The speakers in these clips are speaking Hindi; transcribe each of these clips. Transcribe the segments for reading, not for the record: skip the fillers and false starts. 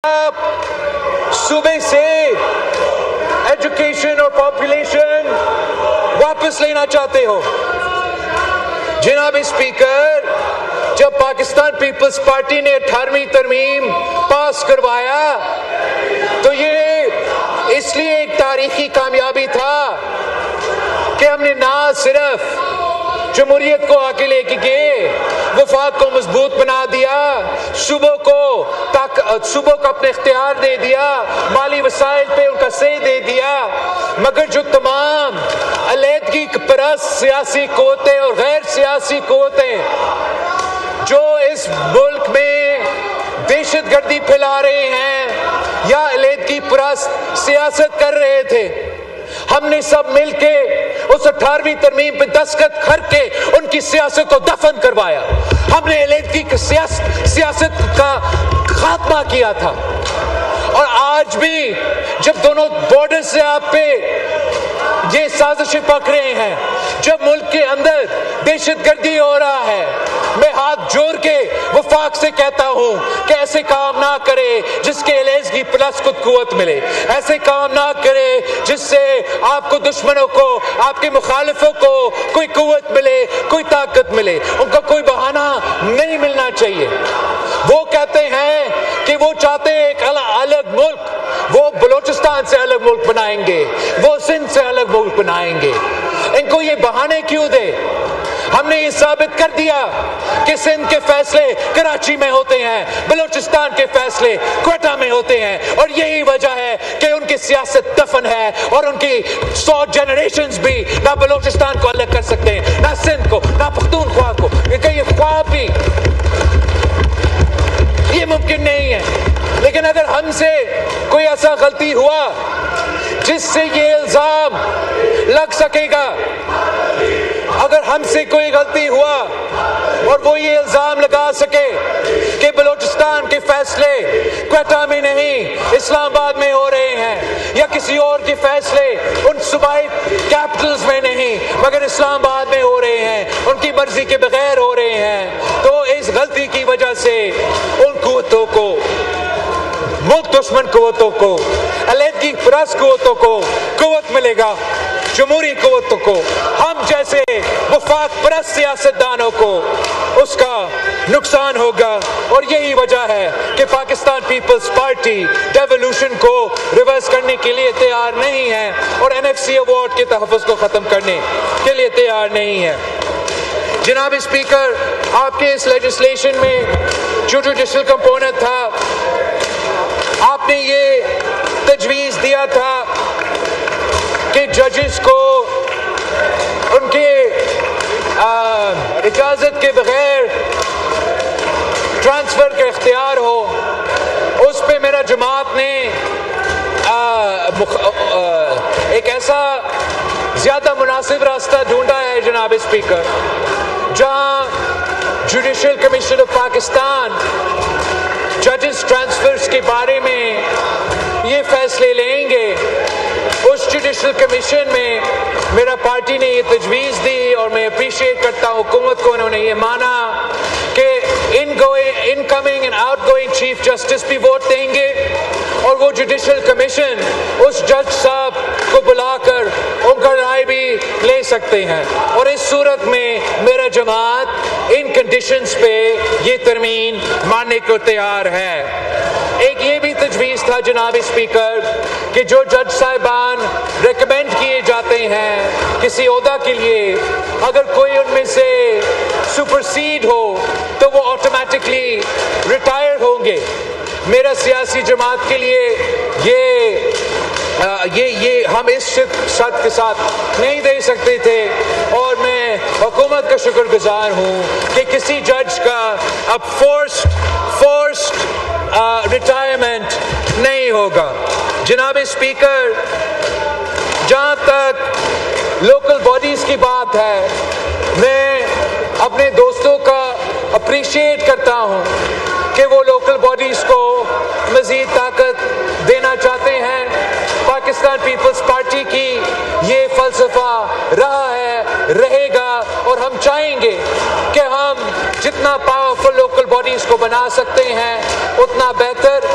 आप सुबह से एजुकेशन और पॉपुलेशन वापस लेना चाहते हो। जनाब स्पीकर, जब पाकिस्तान पीपल्स पार्टी ने 18वीं तरमीम पास करवाया तो ये इसलिए एक तारीखी कामयाबी था कि हमने ना सिर्फ जमहूरियत को आगे लेके गए, वफाक को मजबूत बना दिया, सूबों को अपने इख्तियार दे दिया, माली वसाइल पे उनका सही दे दिया, मगर जो तमाम अलहदगी परस्त सियासी क़ुव्वतें और गैर सियासी क़ुव्वतें जो इस मुल्क में दहशतगर्दी फैला रहे हैं या अलहदगी परस्त सियासत कर रहे थे, हमने सब मिलके उस 18वीं तरमीम पे दस्तखत करके उनकी सियासत को दफन करवाया। हमने अलहदगी की सियासत का खात्मा किया था। और आज भी जब दोनों बॉर्डर से आप पे ये साजिशें पक रहे हैं, जब मुल्क के अंदर दहशतगर्दी हो रहा है, मैं हाथ जोड़ के वफाक से कहता हूं कि ऐसे काम ना करे जिसके अलहदगी प्लस को कुव्वत मिले, ऐसे काम ना करे जिससे आपको दुश्मनों को, आपके मुखालिफों को कोई कुव्वत मिले, कोई ताकत मिले। उनका कोई बहाना नहीं मिलना चाहिए। वो कहते हैं कि वो चाहते हैं एक अलग मुल्क, वो बलोचिस्तान से अलग मुल्क बनाएंगे, वो सिंध से अलग मुल्क बनाएंगे। इनको ये बहाने क्यों दे? हमने ये साबित कर दिया कि सिंध के फैसले कराची में होते हैं, बलोचिस्तान के फैसले क्वेटा में होते हैं, और यही वजह है कि उनकी सियासत दफन है और उनकी 100 जनरेशंस भी ना बलोचिस्तान को अलग कर सकते हैं, ना सिंध को, ना पख्तूनख्वा को। ये ख्वाब भी ये मुमकिन नहीं है। लेकिन अगर हमसे कोई ऐसा गलती हुआ जिससे ये इल्जाम लग सकेगा, अगर हमसे कोई गलती हुआ और वो ये इल्जाम लगा सके कि बलोचिस्तान के फैसले क्वेटा में नहीं इस्लामाबाद में हो रहे हैं, या किसी और के फैसले उन सूबाई कैपिटल्स में नहीं मगर इस्लामाबाद में हो रहे हैं, उनकी मर्जी के बगैर हो रहे हैं, तो इस गलती की वजह से उन कुव्वतों को, मुल्क दुश्मन कुव्वतों को, अलहदगी परस्त कुव्वतों को कुव्वत मिलेगा, जमहूरी कुव्वतों को, हम जैसे वफाक परस्त सियासतदानों को उसका नुकसान होगा। और यही वजह है कि पाकिस्तान पीपल्स पार्टी डेवोल्यूशन को रिवर्स करने के लिए तैयार नहीं है और NFC अवार्ड के तहफ़्फ़ुज़ को ख़त्म करने के लिए तैयार नहीं है। जनाब स्पीकर, आपके इस लेजिस्लेशन में जो जुडिशल कंपोनेंट था, आपने ये तजवीज़ दिया था कि जजेस को उनके इजाज़त के बगैर ट्रांसफ़र का इख्तियार हो। उस पे मेरा जमात ने एक ऐसा ज़्यादा मुनासिब रास्ता ढूंढा है जनाब स्पीकर, जहाँ जुडिशल कमीशन ऑफ पाकिस्तान जजेस ट्रांसफर्स के बारे में ये फैसले लेंगे। उस जुडिशल कमीशन में मेरा पार्टी ने ये तजवीज़ दी और मैं अप्रिशिएट करता हूँ हुकूमत को, उन्होंने ये माना कि incoming and outgoing chief justice भी वोट देंगे और वो जुडिशल कमीशन उस जज साहब को बुलाकर उनका राय भी ले सकते हैं। और इस सूरत में मेरा जमात इन कंडीशंस पे ये तरमीम मानने को तैयार है। एक ये भी तजवीज़ था जनाब स्पीकर कि जो जज साहिबान रिकमेंड किए जाते हैं किसी ओहदा के लिए, अगर कोई उनमें से सुपरसीड हो तो वो ऑटोमेटिकली रिटायर होंगे। मेरा सियासी जमात के लिए ये हम इस शर्त के साथ नहीं दे सकते थे, और मैं हुकूमत का शुक्रगुजार हूँ कि किसी जज का अब फोर्स्ड रिटायरमेंट नहीं होगा। जनाब स्पीकर, जहाँ तक लोकल बॉडीज़ की बात है, मैं अपने दोस्तों का अप्रिशिएट करता हूँ कि वो लोकल बॉडीज़ को मज़ीद ताकत देना चाहते हैं। पाकिस्तान पीपल्स पार्टी की ये फ़लसफ़ा रहा है, रहेगा, और हम चाहेंगे कि हम जितना पावरफुल लोकल बॉडीज को बना सकते हैं उतना बेहतर।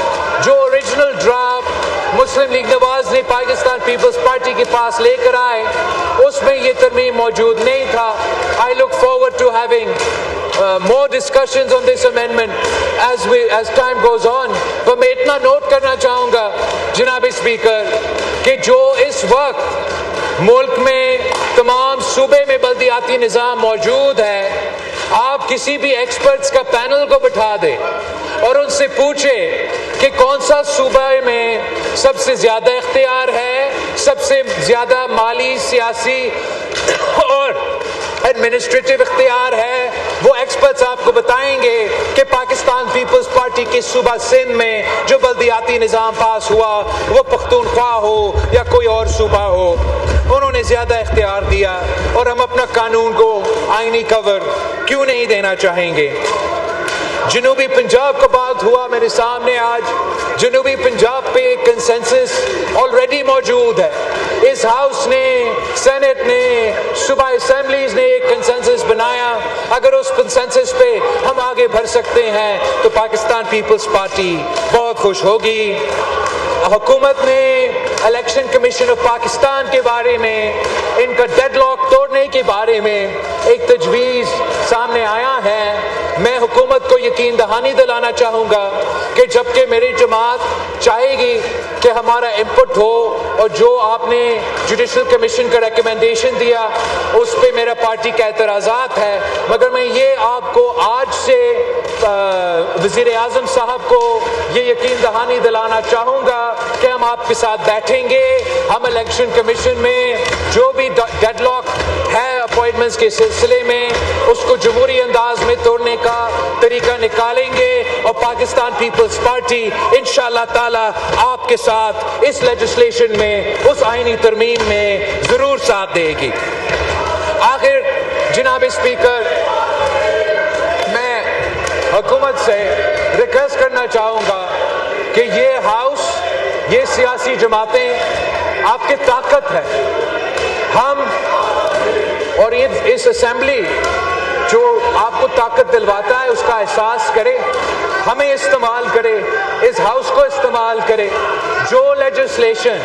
जो ओरिजिनल ड्राफ्ट मुस्लिम लीग नवाज ने पाकिस्तान पीपल्स पार्टी के पास लेकर आए उसमें ये तरमीम मौजूद नहीं था। I look forward to having more discussions on this amendment as time goes on। तो मैं इतना नोट करना चाहूँगा जनाब स्पीकर कि जो इस वक्त मुल्क में तमाम सूबे में बल्दियाती निज़ाम मौजूद है, आप किसी भी एक्सपर्ट्स का पैनल को बिठा दें और उनसे पूछे कि कौन सा सूबा में सबसे ज़्यादा इख्तियार है, सबसे ज़्यादा माली, सियासी और एडमिनिस्ट्रेटिव इख्तियार है, वो एक्सपर्ट्स आपको बताएंगे कि पाकिस्तान पीपल्स पार्टी के सूबा सिंध में जो बल्दियाती निज़ाम पास हुआ वो पख्तूनख्वा हो या कोई और सूबा हो, उन्होंने ज़्यादा इख्तियार दिया। और हम अपना कानून को आईनी कवर क्यों नहीं देना चाहेंगे। जनूबी पंजाब का बात हुआ मेरे सामने आज। जनूबी पंजाब पे एक कंसेंसस ऑलरेडी मौजूद है। इस हाउस ने, सेनेट ने, सूबा असेंबलीज ने एक कंसेंसस बनाया। अगर उस कंसेंसस पे हम आगे बढ़ सकते हैं तो पाकिस्तान पीपल्स पार्टी बहुत खुश होगी। हुकूमत ने इलेक्शन कमीशन ऑफ पाकिस्तान के बारे में, इनका डेडलॉक तोड़ने के बारे में एक तजवीज़ सामने आया है। मैं हुकूमत को यकीन दहानी दिलाना चाहूँगा कि जबकि मेरी जमात चाहेगी कि हमारा इनपुट हो और जो आपने जुडिशल कमीशन का रिकमेंडेशन दिया उस पर मेरा पार्टी का एतराज़ात है, मगर मैं ये आपको आज से वज़ीर आज़म साहब को ये यकीन दहानी दिलाना चाहूँगा कि हम आपके साथ बैठेंगे। हम इलेक्शन कमीशन में जो भी डेडलॉक है अपॉइंटमेंट्स के सिलसिले में उसको जमहूरी अंदाज में तोड़ने का तरीका निकालेंगे और पाकिस्तान पीपल्स पार्टी इंशाअल्लाह ताला आपके साथ इस लेजिस्लेशन में, उस आईनी तरमीम में ज़रूर साथ देगी। आखिर जनाब स्पीकर, मैं हुकूमत से रिक्वेस्ट करना चाहूँगा कि ये हाउस, ये सियासी जमातें आपकी ताकत है। हम और ये इस असेंबली जो आपको ताकत दिलवाता है उसका एहसास करे, हमें इस्तेमाल करे, इस हाउस को इस्तेमाल करे। जो लेजिस्लेशन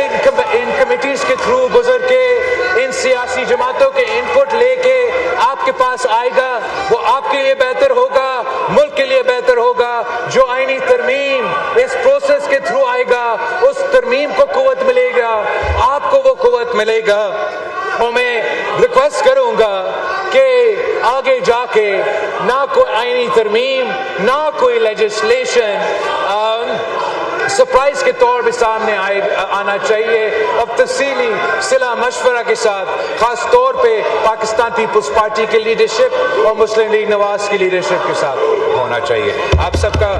इन कमिटीज़ के थ्रू गुजर के, इन सियासी जमातों के इनपुट लेके आपके पास आएगा वो आपके लिए बेहतर होगा, मुल्क के लिए बेहतर होगा। जो आईनी तरमीम इस प्रोसेस के थ्रू आएगा उस तरमीम को कुव्वत मिलेगा, आपको वो कुव्वत मिलेगा। और मैं रिक्वेस्ट करूँगा कि आगे जाके ना कोई आईनी तरमीम, ना कोई लेजिस्लेशन सरप्राइज के तौर पे सामने आना चाहिए। अब तफसीली सिला मशवरा के साथ, खास तौर पे पाकिस्तान पीपल्स पार्टी की लीडरशिप और मुस्लिम लीग नवाज की लीडरशिप के साथ होना चाहिए। आप सबका